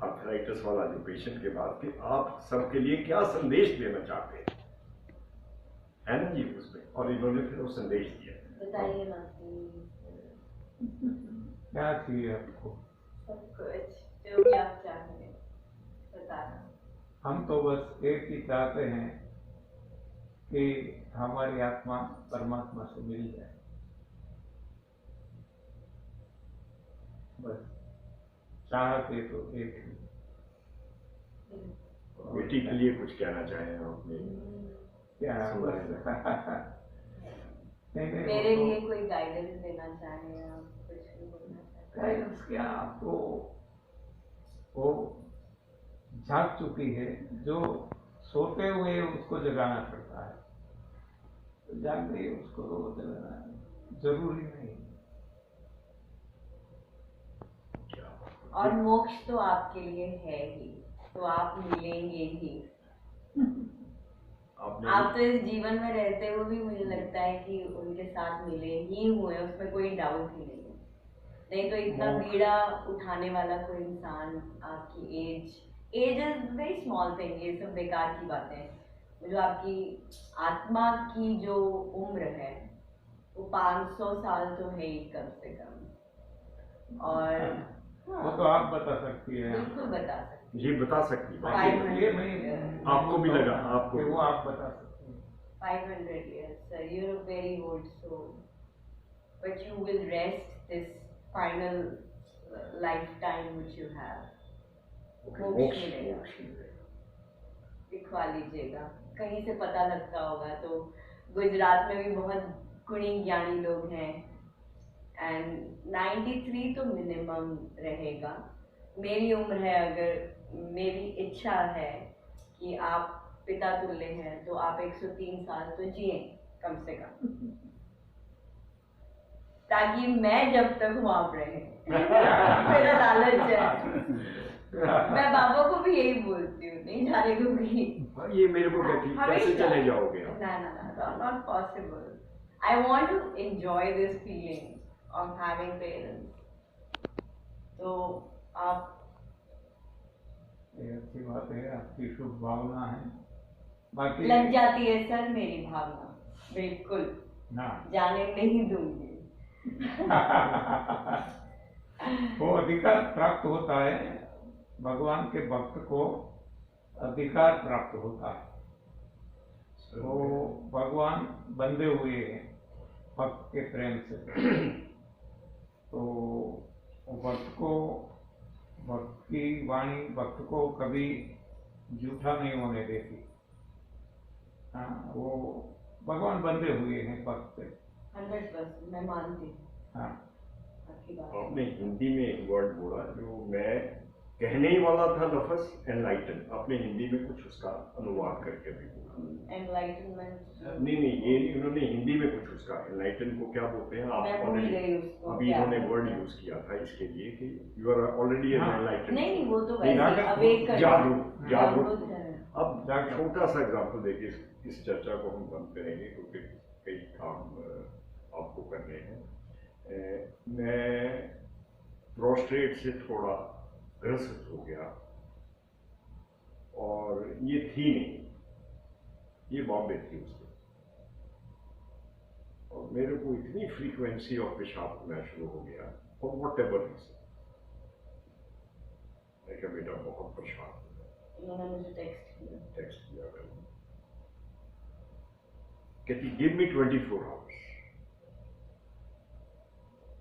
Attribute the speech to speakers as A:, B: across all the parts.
A: Arthritis वाला जो patient के बाद कि आप सबके लिए क्या संदेश देना चाहते हैं, है ना जी उसमें, और इन्होंने फिर वो संदेश दिया।
B: बताइए ना।
C: क्या चाहिए आपको?
B: सब कुछ जो भी आप चाहें बताना।
C: हम तो बस एक ही चाहते हैं कि हमारी आत्मा परमात्मा से मिल जाए, बस चाहते तो एक ही।
A: बेटी के लिए कुछ कहना चाहें आपने?
C: क्या नहीं,
B: मेरे लिए कोई गाइडेंस देना चाहें आप, कुछ भी बोलना चाहें?
C: गाइडेंस क्या, आपको वो जाग चुकी है, जो सोते हुए उसको जगाना पड़ता है, तो जाग गई उसको जगाना जरूरी नहीं।
B: और मोक्ष तो आपके लिए है ही, तो आप मिलेंगे ही। आप तो इस जीवन में रहते हुए भी मुझे लगता है कि उनके साथ मिले ही हुए, उसमें कोई डाउट ही नहीं है। नहीं तो इतना बीड़ा उठाने वाला कोई इंसान आपकी age is very small thing, ये सब बेकार की बातें हैं। जो आपकी आत्मा की जो उम्र है वो 500 साल तो है ही कम से कम। और
C: वो तो आप बता सकती है।
B: बिल्कुल बता सकती
A: जी बता सकती है।
B: 500
A: आपको भी लगा आपको
C: वो आप बता सकती हैं।
B: 500 years, sir. You're a very old soul, but you will rest this final lifetime which you have. मोक्ष मिलेगा, लिखवा लीजिएगा। कहीं से पता लगता होगा तो गुजरात में भी बहुत गुणी ज्ञानी लोग हैं, एंड 93 तो मिनिमम रहेगा। मेरी उम्र है, अगर मेरी इच्छा है कि आप पिता तुल्य हैं तो आप 103 साल तो जिए कम से कम, ताकि मैं जब तक वहां पर रहे। मेरा लालच है। मैं बाबा को भी यही बोलती हूँ, नहीं जाने दूंगी।
A: ये मेरे को कहती कैसे चले जाओगे?
B: ना, not possible. I want to enjoy this feeling of having parents. तो आप,
C: ये अच्छी बात है, आपकी शुभ भावना है। बाकी
B: लग जाती है सर मेरी भावना, बिल्कुल
C: ना
B: जाने नहीं दूंगी।
C: वो अधिकार प्राप्त होता है, भगवान के भक्त को अधिकार प्राप्त होता है। वो भगवान बंधे हुए हैं भक्त के प्रेम से, तो भक्त को, भक्त की वाणी भक्त को कभी झूठा नहीं होने देती। हाँ, वो भगवान बंधे हुए हैं भक्त से।
B: 100% मैं मानती हूँ।
C: हाँ,
B: आपकी बात।
A: आपने हिंदी में एक वर्ड बोला जो मैं कहने ही वाला था, लफ्ज एनलाइटन। आपने हिंदी में कुछ उसका अनुवाद करके भी बोला।
B: एनलाइटनमेंट
A: नहीं, ये इन्होंने हिंदी में कुछ उसका एनलाइटन को क्या बोलते हैं आप? अभी इन्होंने वर्ड यूज किया था इसके लिए कि यू आर ऑलरेडी एनलाइटन।
B: नहीं, वो तो वैसे अवेकन,
A: जागरूक। अब छोटा सा एग्जाम्पल देखिए, इस चर्चा को हम बंद करेंगे क्योंकि कई काम आपको करने हैं। मैं प्रोस्ट्रेट से थोड़ा ग्रसित हो गया, और ये थी नहीं, ये बॉम्बे थी उसमें, और मेरे को इतनी फ्रीक्वेंसी ऑफ पेशाब होना शुरू हो गया, और वॉट एवर रीजन। मैं क्या बेटा बहुत परेशान हो गया।
B: उन्होंने मुझे टेक्स्ट
A: किया कहती गिव मी 24 आवर्स,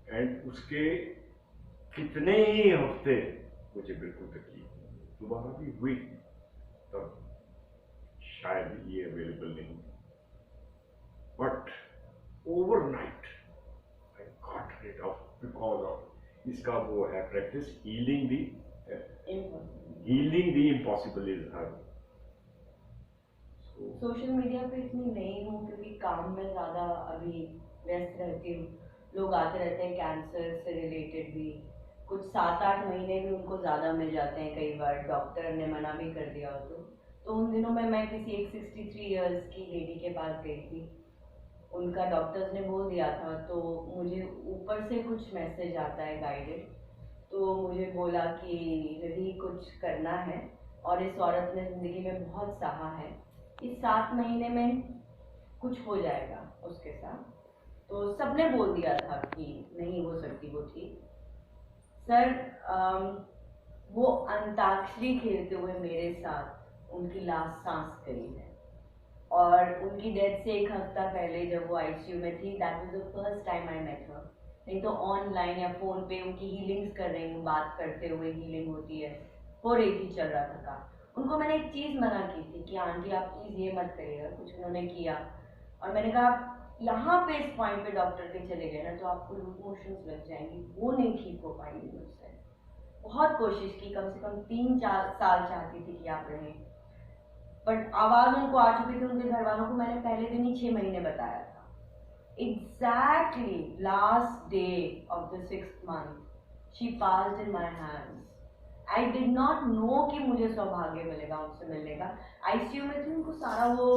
A: एंड उसके कितने ही हफ्ते मुझे बिल्कुल तकलीफ नहीं, दोबारा भी हुई तब शायद ये अवेलेबल नहीं, but overnight I got rid of, because of इसका वो है practice, healing the impossible is her.
B: Social media पे इतनी नहीं हूँ क्योंकि काम में ज़्यादा अभी व्यस्त रहती हूँ। लोग आते रहते हैं कैंसर से रिलेटेड भी, कुछ 7-8 महीने भी उनको ज़्यादा मिल जाते हैं, कई बार डॉक्टर ने मना भी कर दिया हो तो उन दिनों में मैं किसी एक 63 इयर्स की लेडी के पास गई थी। उनका डॉक्टर्स ने बोल दिया था, तो मुझे ऊपर से कुछ मैसेज आता है गाइडेड, तो मुझे बोला कि यदि कुछ कुछ करना है और इस औरत ने जिंदगी में बहुत सहा है, इस 7 महीने में कुछ हो जाएगा उसके साथ। तो सबने बोल दिया था कि नहीं हो सकती वो ठीक। सर वो अंताक्षरी खेलते हुए मेरे साथ उनकी लास्ट सांस गई है, और उनकी डेथ से 1 हफ्ता पहले जब वो आईसीयू में थी, that was the first time I met her. नहीं तो ऑनलाइन या फोन पे उनकी हीलिंग्स कर रही हूँ, बात करते हुए हीलिंग होती है, हो रही थी, चल रहा था काम। उनको मैंने एक चीज़ मना की थी कि आंटी आप प्लीज़ ये मत करिएगा, कुछ उन्होंने किया और मैंने कहा आप यहाँ पे इस पॉइंट पे डॉक्टर के चले गए ना तो आपको लूज मोशंस लग जाएंगी, वो नहीं ठीक हो पाएंगी मुझसे। बहुत कोशिश की, कम से कम 3-4 साल चाहती थी कि आप रहें, बट आवाज़ उनको आ चुकी थी। उनके घर वालों को मैंने पहले दिन ही 6 महीने बताया था। Exactly last day of the 6th month, she passed in my hands. I did not know कि मुझे सौभाग्य मिलेगा उनसे मिलने का। आईसीयू में थी, उनको सारा वो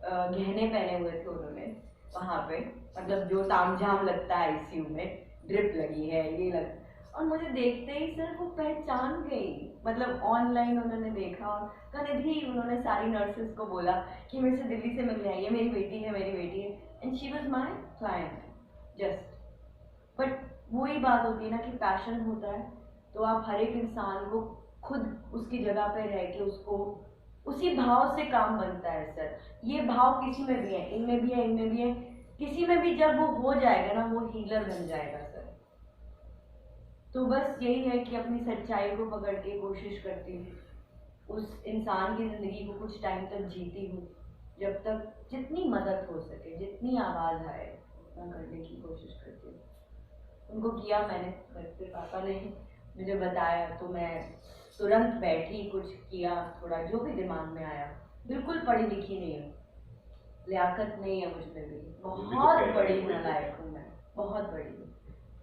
B: गहने पहने हुए थे उन्होंने वहाँ पे, मतलब जो तामझाम लगता है आईसीयू में, ड्रिप लगी है ये लग, और मुझे देखते ही सर वो पहचान गई। मतलब ऑनलाइन उन्होंने देखा और कनिधि उन्होंने सारी नर्सेस को बोला कि मेरे से दिल्ली से मिलने आई है, मेरी बेटी है, मेरी बेटी है, and she was my client just. But वही बात होती है ना कि पैशन होता है तो आप हर एक इंसान को खुद उसकी जगह पे रह के उसको उसी भाव से काम बनता है सर। ये भाव किसी में भी है, इनमें भी है, इनमें भी है, किसी में भी जब वो हो जाएगा ना वो हीलर बन जाएगा सर। तो बस यही है कि अपनी सच्चाई को पकड़ के कोशिश करती हूँ, उस इंसान की ज़िंदगी को कुछ टाइम तक जीती हूँ, जब तक जितनी मदद हो सके, जितनी आवाज़ आए उतना करने की कोशिश करती हूँ। उनको किया मैंने, फिर पापा ने मुझे बताया तो मैं तुरंत बैठी, कुछ किया, थोड़ा जो भी दिमाग में आया। बिल्कुल पढ़ी लिखी नहीं हूँ, लियाकत नहीं है मुझ में भी, बहुत बड़ी नालायक हूँ मैं, बहुत बड़ी।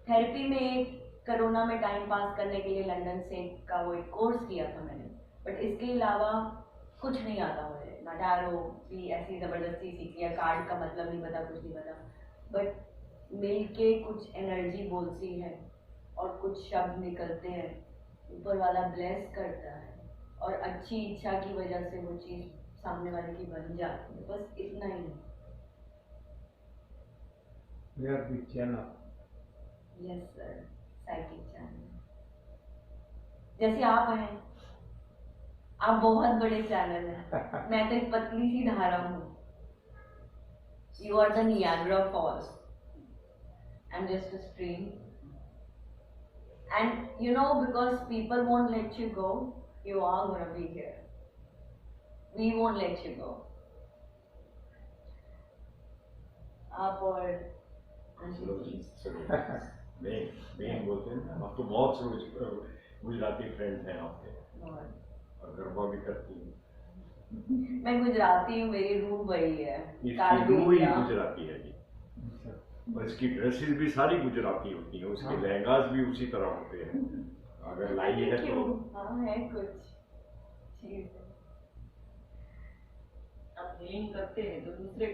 B: थेरेपी में एक कोरोना में टाइम पास करने के लिए लंदन से का वो एक कोर्स किया था मैंने, बट इसके अलावा कुछ नहीं आता मुझे, ना टैरो भी ऐसी ज़बरदस्ती सीख लिया, कार्ड का मतलब नहीं पता, कुछ नहीं पता, बट मिल के कुछ एनर्जी बोलती है और कुछ शब्द निकलते हैं, ऊपर वाला ब्लेस करता है और अच्छी इच्छा की वजह से वो चीज़ सामने वाले की बन जाती है, बस इतना ही। Yes sir, psychic channel. जैसे आप हैं, आप बहुत बड़े चैनल हैं, मैं तो एक पतली सी धारा हूँ। You are the Niagara Falls, I am just a stream. And you know, because people won't let you go, you are gonna be here. We won't let you go. आप और
A: मेन बोलते हैं ना, आप तो बहुत से गुजराती फ्रेंड्स हैं आपके, और गरबा भी करती हैं।
B: मैं गुजराती हूँ, मेरी रूह वही है,
A: इसकी रूह ही गुजराती है जी, और इसकी ड्रेसेस भी सारी गुजराती होती हैं, उसके लहंगास भी उसी तरह होते हैं। अगर लाई है तो
B: हाँ है कुछ चीज।
D: आप हीलिंग करते हैं तो दूसरे